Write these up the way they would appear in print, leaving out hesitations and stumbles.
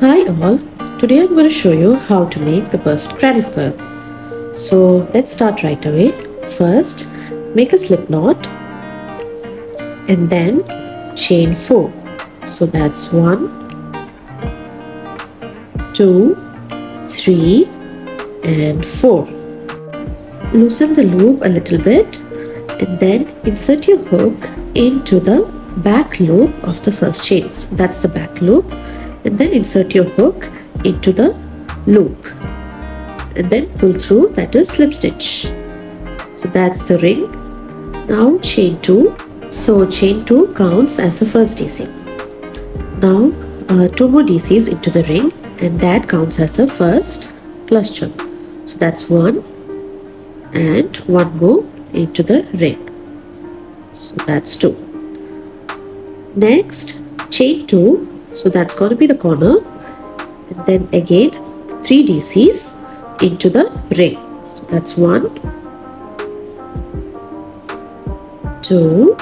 Hi all, today I'm going to show you how to make the perfect granny square. So let's start right away. First, make a slip knot and then chain 4. So that's 1, 2, 3 and 4. Loosen the loop a little bit and then insert your hook into the back loop of the first chain. So that's the back loop. And then insert your hook into the loop and then pull through, that is slip stitch. So that's the ring. Now chain 2. So chain 2 counts as the first DC. Now 2 more DCs into the ring and that counts as the first cluster. So that's 1 and 1 more into the ring. So that's 2. Next chain 2. So that's going to be the corner and then again 3 DCs into the ring. So that's 1, 2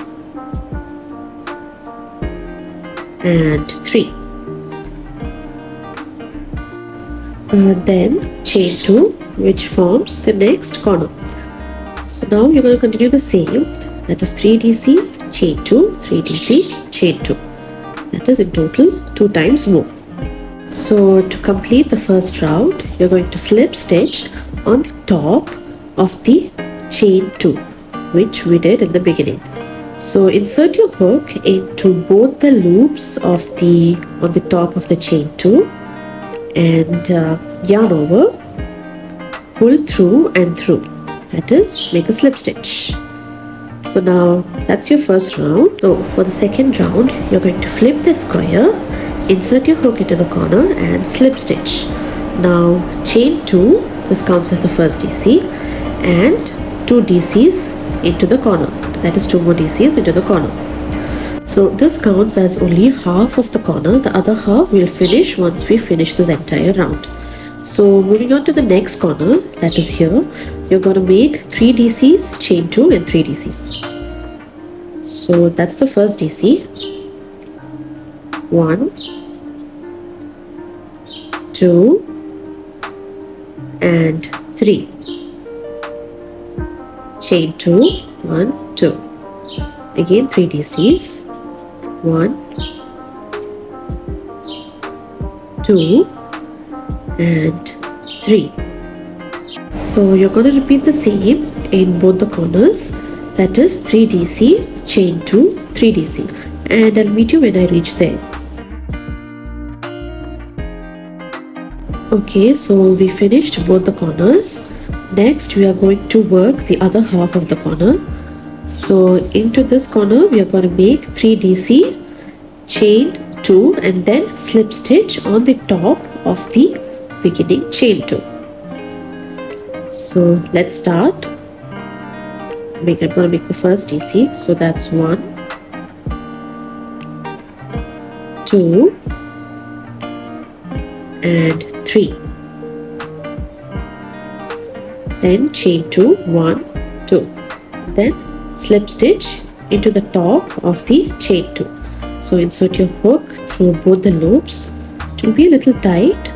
and 3. Then chain 2 which forms the next corner. So now you're going to continue the same, that is 3 DC, chain 2, 3 DC, chain 2. That is in total 2 times more. So to complete the first round, you're going to slip stitch on the top of the chain 2, which we did in the beginning. So insert your hook into both the loops of on the top of the chain 2 and yarn over, pull through and through. That is, make a slip stitch. So now that's your first round. So for the second round, you're going to flip the square, insert your hook into the corner and slip stitch. Now chain 2, this counts as the first DC, and 2 DCs into the corner. That is 2 more DCs into the corner. So this counts as only half of the corner. The other half will finish once we finish this entire round. So moving on to the next corner, that is here, you're going to make 3 DCs, chain 2 and 3 DCs. So that's the first DC. 1, 2 and 3. Chain 2, 1, 2. Again 3 DCs. 1, 2 and 3. So you're going to repeat the same in both the corners, that is 3 DC, chain 2, 3 DC, and I'll meet you when I reach there. Okay, so we finished both the corners. Next we are going to work the other half of the corner. So into this corner we are going to make 3 DC, chain 2 and then slip stitch on the top of the beginning chain 2. So let's start. I'm going to make the first DC. So that's 1, 2 and 3. Then chain 2, 1, 2. Then slip stitch into the top of the chain 2. So insert your hook through both the loops. It will be a little tight,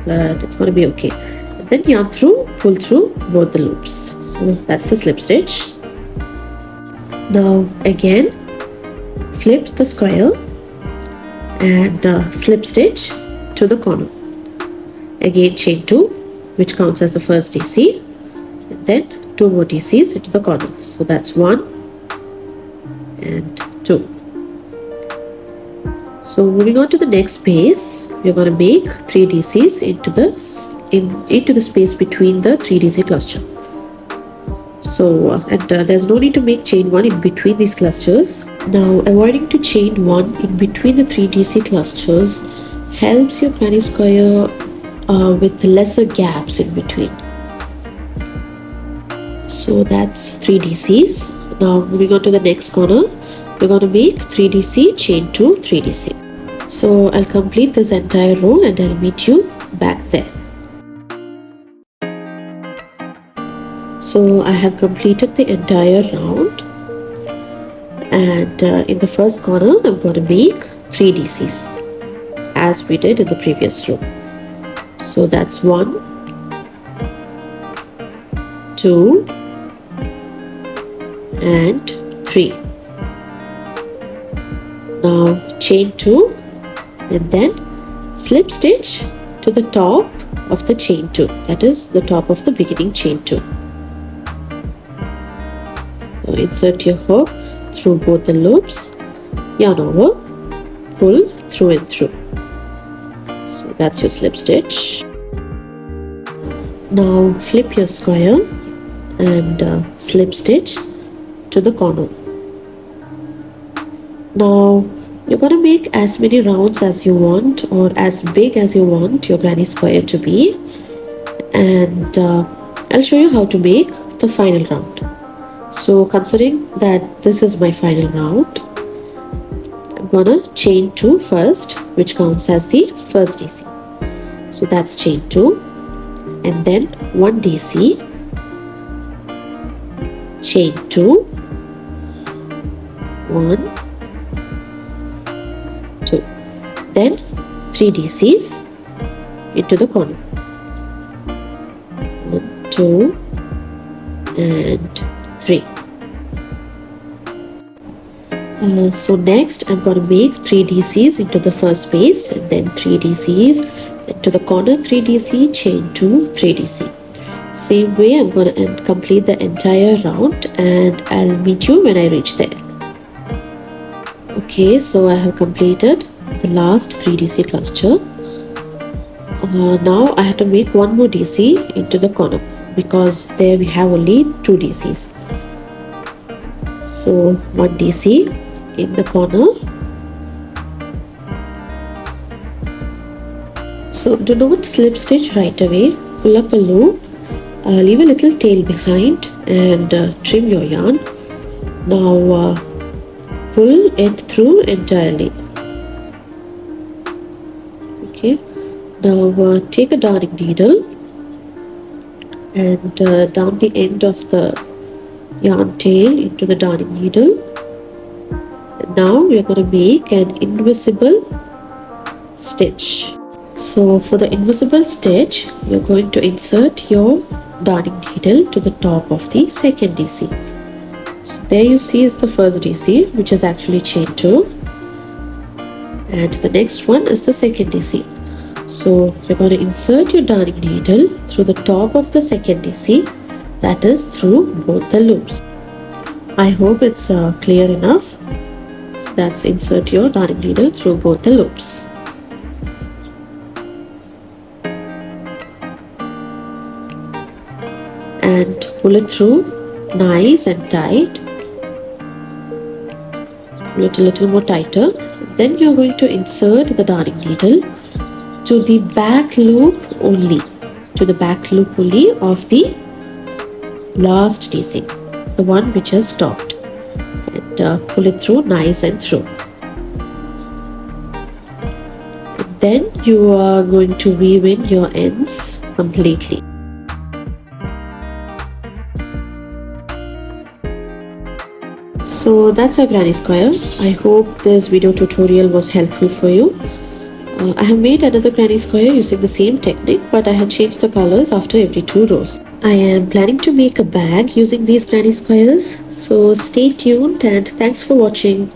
but it's going to be okay. And then yarn through, pull through both the loops. So that's the slip stitch. Now again flip the square and slip stitch to the corner. Again chain 2, which counts as the first DC, and then 2 more DCs into the corner. So that's 1 and 2. So moving on to the next space, we're going to make 3 DCs into the space between the 3 DC cluster. So there's no need to make chain 1 in between these clusters. Now avoiding to chain 1 in between the 3 DC clusters helps your granny square with lesser gaps in between. So that's 3 DCs. Now moving on to the next corner, we're going to make 3 DC, chain 2, 3 DC. So I'll complete this entire row and I'll meet you back there. So I have completed the entire round and in the first corner I'm going to make 3 DCs. as we did in the previous row. So that's 1, 2 and 3. Now chain 2 and then slip stitch to the top of the chain 2, that is the top of the beginning chain 2. So insert your hook through both the loops, yarn over, pull through and through. So that's your slip stitch. Now flip your square and slip stitch to the corner. Now you're going to make as many rounds as you want, or as big as you want your granny square to be, and I'll show you how to make the final round. So considering that this is my final round, I'm gonna chain 2 first, which counts as the first DC. So that's chain 2 and then 1 DC, chain 2, 1, 2, then 3 DCs into the corner, 1, 2 and 3. So next I'm going to make 3 DCs into the first space and then 3 DCs into the corner, 3 DC, chain 2, 3 DC. Same way I'm going to complete the entire round, and I'll meet you when I reach there. Okay, so I have completed the last 3 DC cluster. Now I have to make 1 more DC into the corner because there we have only 2 DCs. So 1 DC in the corner. So do not slip stitch right away. Pull up a loop, leave a little tail behind and trim your yarn. Now pull it through entirely. Okay, now take a darning needle and down the end of the yarn tail into the darning needle. And now we are going to make an invisible stitch. So for the invisible stitch, you're going to insert your darning needle to the top of the second DC. So there you see is the first DC, which is actually chain 2, and the next one is the second DC. So you're going to insert your darning needle through the top of the second DC, that is through both the loops. I hope it's clear enough. So that's insert your darning needle through both the loops. And pull it through nice and tight. Pull it a little more tighter. Then you're going to insert the darning needle to the back loop only, of the last DC, the one which has stopped, and pull it through nice and through. And then you are going to weave in your ends completely. So that's our granny square. I hope this video tutorial was helpful for you. I have made another granny square using the same technique, but I had changed the colors after every 2 rows. I am planning to make a bag using these granny squares, so stay tuned and thanks for watching.